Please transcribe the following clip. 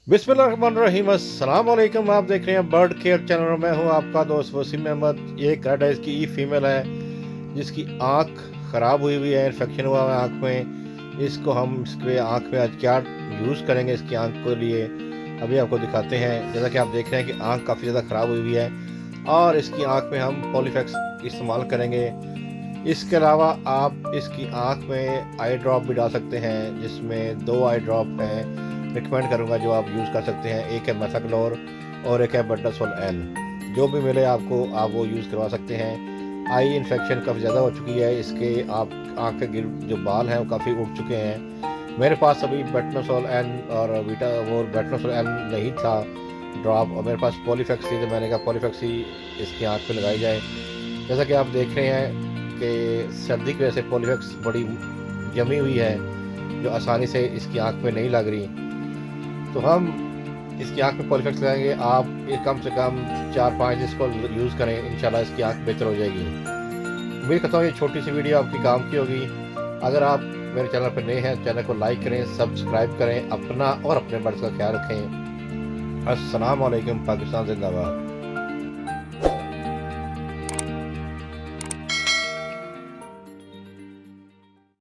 बिस्मिल्लाहिर्रहमानिर्रहीम, अस्सलाम वालेकुम। आप देख रहे हैं बर्ड केयर चैनल और मैं हूं आपका दोस्त वसीम अहमद। ये कैट की ई फीमेल है जिसकी आँख ख़राब हुई हुई है, इन्फेक्शन हुआ है आँख में। इसको हम इसके आँख में आज क्या यूज़ करेंगे इसकी आँख के लिए अभी आपको दिखाते हैं। जैसा कि आप देख रहे हैं कि आँख काफ़ी ज़्यादा ख़राब हुई हुई है और इसकी आँख में हम पॉलीफैक्स इस्तेमाल करेंगे। इसके अलावा आप इसकी आँख में आई ड्रॉप भी डाल सकते हैं, जिसमें 2 आई ड्रॉप हैं रिकमेंड करूँगा जो आप यूज़ कर सकते हैं। एक है मेथाक्लोर और एक है बेटासोल एन। जो भी मिले आपको आप वो यूज़ करवा सकते हैं। आई इन्फेक्शन काफ़ी ज़्यादा हो चुकी है, इसके आप आँख के जो बाल हैं वो काफ़ी उठ चुके हैं। मेरे पास अभी बेटासोल एन और बेटासोल एन नहीं था ड्रॉप, और मेरे पास पॉलीफैक्स थी, तो मैंने कहा पॉलीफैक्स ही इसकी आँख पे लगाई जाए। जैसा कि आप देख रहे हैं कि सर्दी की वजह से पॉलीफैक्स बड़ी जमी हुई है जो आसानी से इसकी आँख में नहीं लग रही। तो हम इसकी आँख में पॉलीफैक्स लगाएंगे। आप ये कम से कम 4-5 इसको यूज़ करें, इंशाल्लाह इसकी आँख बेहतर हो जाएगी। उम्मीद करता हूँ ये छोटी सी वीडियो आपकी काम की होगी। अगर आप मेरे चैनल पर नए हैं, चैनल को लाइक करें, सब्सक्राइब करें, अपना और अपने बर्ड्स का ख्याल रखें। अस्सलाम वालेकुम। पाकिस्तान जिंदाबाद।